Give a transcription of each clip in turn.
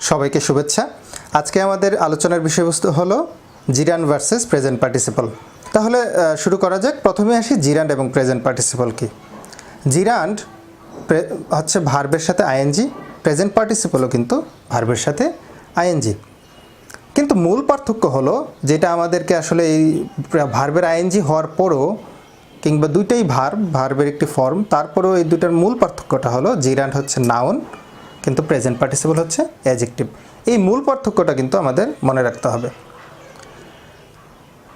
সবাইকে শুভেচ্ছা। আজকে আমাদের আলোচনার বিষয়বস্তু হলো জিরান্ড ভার্সেস প্রেজেন্ট পার্টিসিপল। তাহলে শুরু করা যাক। প্রথমে আসি জিরান্ড এবং প্রেজেন্ট পার্টিসিপল কি। জিরান্ড হচ্ছে ভার্বের সাথে আইএনজি, প্রেজেন্ট পার্টিসিপলও কিন্তু ভার্বের সাথে আইএনজি। কিন্তু মূল পার্থক্য হলো যেটা আমাদেরকে আসলে এই ভার্বের আইএনজি হওয়ার পরও কিংবা দুইটাই ভার্বের একটি ফর্ম, তারপরেও এই দুটার মূল পার্থক্যটা হলো জিরান্ড হচ্ছে নাউন কিন্তু প্রেজেন্ট পার্টিসিপল হচ্ছে অ্যাডজেক্টিভ। এই মূল পার্থক্যটা কিন্তু আমাদের মনে রাখতে হবে।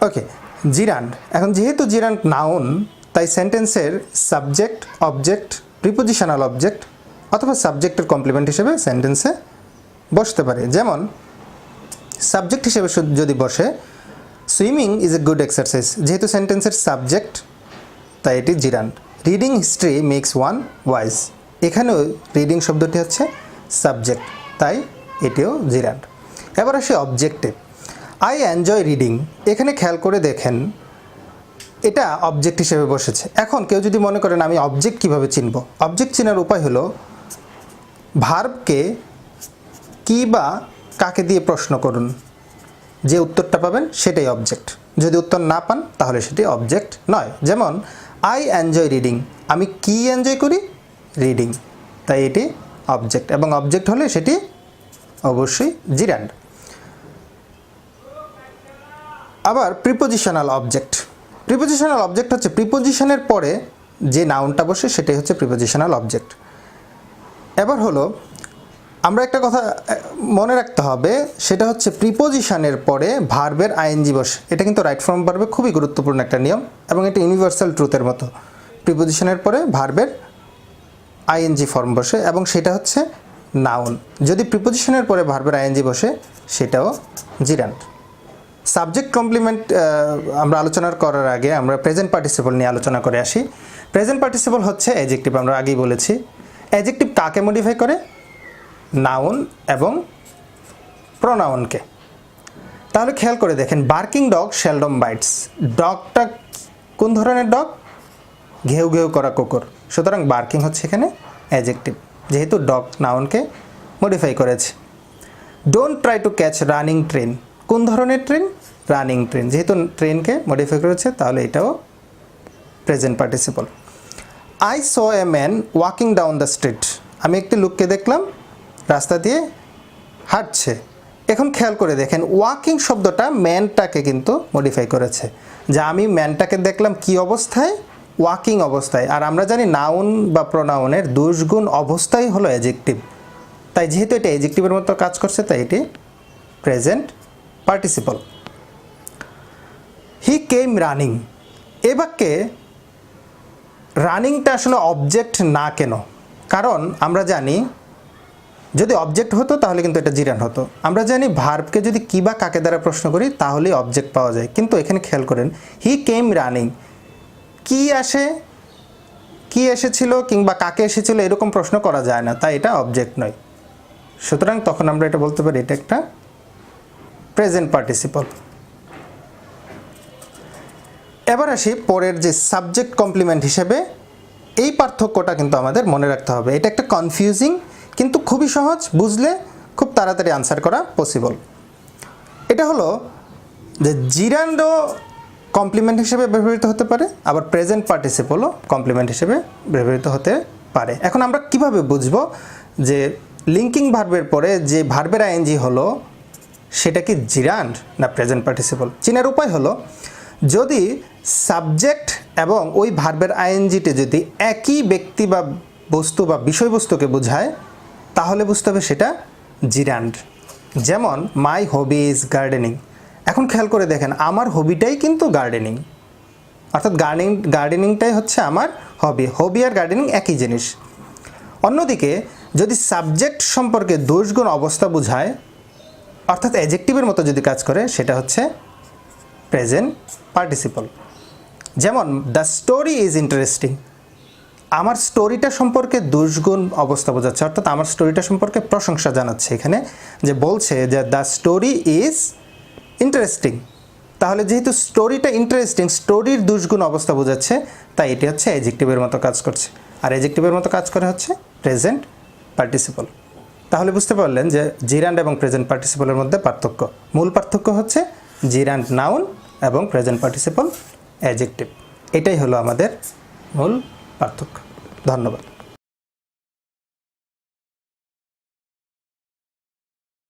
ওকে, জিরান্ড। এখন যেহেতু জিরান্ড নাউন, তাই সেন্টেন্সের সাবজেক্ট, অবজেক্ট, প্রিপোজিশনাল অবজেক্ট অথবা সাবজেক্টের কমপ্লিমেন্ট হিসেবে সেন্টেন্সে বসতে পারে। যেমন সাবজেক্ট হিসেবে যদি বসে swimming is a good exercise, যেহেতু সেন্টেন্সের সাবজেক্ট তাই এটি gerund. Reading history makes one wise, এখানেও রিডিং শব্দটি হচ্ছে সাবজেক্ট, তাই এটিও জিরান্ড। এবার আসি অবজেক্টে। আই এনজয় রিডিং, এখানে খেয়াল করে দেখেন এটা অবজেক্ট হিসেবে বসেছে। এখন কেউ যদি মনে করেন আমি অবজেক্ট কীভাবে চিনব, অবজেক্ট চেনার উপায় হলো ভার্বকে কি বা কাকে দিয়ে প্রশ্ন করুন, যে উত্তরটা পাবেন সেটাই অবজেক্ট। যদি উত্তর না পান তাহলে সেটি অবজেক্ট নয়। যেমন আই এনজয় রিডিং, আমি কি এনজয় করি? রিডিং, তাই এটি অবজেক্ট, এবং অবজেক্ট হলে সেটি অবশ্যই জিরান্ড। আবার প্রিপোজিশনাল অবজেক্ট। প্রিপোজিশনাল অবজেক্ট হচ্ছে প্রিপোজিশনের পরে যে নাউনটা বসে সেটাই হচ্ছে প্রিপোজিশনাল অবজেক্ট। এবার হলো আমরা একটা কথা মনে রাখতে হবে, সেটা হচ্ছে প্রিপোজিশনের পরে ভার্বের আইএনজি বসে। এটা কিন্তু রাইট ফর্ম ভার্বে খুবই গুরুত্বপূর্ণ একটা নিয়ম, এবং এটা ইউনিভার্সাল ট্রুথের মতো। প্রিপোজিশনের পরে ভার্বের আইএনজি ফর্ম বসে এবং সেটা হচ্ছে নাউন। যদি প্রিপোজিশনের পরে ভার্বের আইএনজি বসে সেটাও জিরান্ড। সাবজেক্ট কমপ্লিমেন্ট আমরা আলোচনা করার আগে আমরা প্রেজেন্ট পার্টিসিপল নিয়ে আলোচনা করে আসি। প্রেজেন্ট পার্টিসিপল হচ্ছে অ্যাডজেক্টিভ, আমরা আগেই বলেছি। অ্যাডজেক্টিভ কাকে মডিফাই করে? নাউন এবং প্রোনাউনকে। তাহলে খেয়াল করে দেখেন, বার্কিং ডগ সেলডম বাইটস, ডগটা কোন ধরনের ডগ? ঘেউ ঘেউ করা কুকুর, সুতরাং বার্কিং হচ্ছে এখানে অ্যাডজেক্টিভ, যেহেতু ডগ নাউনকে মডিফাই করেছে। Don't try to catch running train, কোন ধরনের ট্রেন? রানিং ট্রেন, যেহেতু ট্রেনকে মডিফাই করেছে তাহলে এটাও present participle. I saw a man walking down the street, আমি একটি লোককে দেখলাম রাস্তা দিয়ে হাঁটছে। এখন খেয়াল করে দেখেন ওয়াকিং শব্দটা ম্যানটাকে কিন্তু মডিফাই করেছে, যে আমি ম্যানটাকে দেখলাম কি অবস্থায়? ওয়াকিং অবস্থায়। আর আমরা জানি নাউন বা প্রোনাউনের দুষ্গুণ অবস্থাই হলো অ্যাডজেক্টিভ, তাই যেহেতু এটা অ্যাডজেক্টিভের মতো কাজ করছে তাই এটি প্রেজেন্ট পার্টিসিপল। হি কেম রানিং, এ বাক্যে রানিংটা আসলে অবজেক্ট না কেন? কারণ আমরা জানি যদি অবজেক্ট হতো তাহলে কিন্তু এটা জিরান্ড হতো। আমরা জানি ভার্বকে যদি কি বা কাকে দ্বারা প্রশ্ন করি তাহলেই অবজেক্ট পাওয়া যায়, কিন্তু এখানে খেয়াল করেন হি কেম রানিং, কি আসে, কি এসেছিল কিংবা কাকে এসেছিল এরকম প্রশ্ন করা যায় না, তাই এটা অবজেক্ট নয়। সুতরাং তখন আমরা এটা বলতে পারি এটা একটা প্রেজেন্ট পার্টিসিপল। এবার আসি পরের যে সাবজেক্ট কমপ্লিমেন্ট হিসেবে, এই পার্থক্যটা কিন্তু আমাদের মনে রাখতে হবে। এটা একটা কনফিউজিং কিন্তু খুবই সহজ, বুঝলে খুব তাড়াতাড়ি আনসার করা পসিবল। এটা হলো যে জিরান্ডও কমপ্লিমেন্ট হিসেবে ব্যবহৃত হতে পারে, আবার প্রেজেন্ট পার্টিসিপলও কমপ্লিমেন্ট হিসেবে ব্যবহৃত হতে পারে। এখন আমরা কিভাবে বুঝবো যে লিঙ্কিং ভার্বের পরে যে ভার্বের আইএনজি হলো সেটা কি জিরান্ড না প্রেজেন্ট পার্টিসিপল? চেনার উপায় হলো যদি সাবজেক্ট এবং ওই ভার্বের আইএনজিটি যদি একই ব্যক্তি বা বস্তু বা বিষয়বস্তুকে বোঝায় তাহলে বুঝতে হবে সেটা জিরান্ড। যেমন মাই হবি ইজ গার্ডেনিং, এখন খেয়াল করে দেখেন আমার হবিটাই কিন্তু গার্ডেনিং, অর্থাৎ গার্ডেনিংটাই হচ্ছে আমার হবি। হবি আর গার্ডেনিং একই জিনিস। অন্যদিকে যদি সাবজেক্ট সম্পর্কে দোষগুণ অবস্থা বোঝায় অর্থাৎ অ্যাডজেক্টিভের মতো যদি কাজ করে সেটা হচ্ছে প্রেজেন্ট পার্টিসিপল। যেমন দ্য স্টোরি ইজ ইন্টারেস্টিং, আমার স্টোরিটা সম্পর্কে দুষ্গুণ অবস্থা বোঝাচ্ছে, অর্থাৎ আমার স্টোরিটা সম্পর্কে প্রশংসা জানাচ্ছে এখানে, যে বলছে যে দ্য স্টোরি ইজ ইন্টারেস্টিং। তাহলে যেহেতু স্টোরিটা ইন্টারেস্টিং, স্টোরির দুষ্গুণ অবস্থা বোঝাচ্ছে, তাই এটি হচ্ছে অ্যাডজেক্টিভের মতো কাজ করছে, আর অ্যাডজেক্টিভের মতো কাজ করে হচ্ছে প্রেজেন্ট পার্টিসিপল। তাহলে বুঝতে পারলেন যে জিরান্ড এবং প্রেজেন্ট পার্টিসিপলের মধ্যে পার্থক্য। মূল পার্থক্য হচ্ছে জিরান্ড নাউন এবং প্রেজেন্ট পার্টিসিপল অ্যাডজেক্টিভ। এটাই হলো আমাদের মূল পার্থক্য। ধন্যবাদ।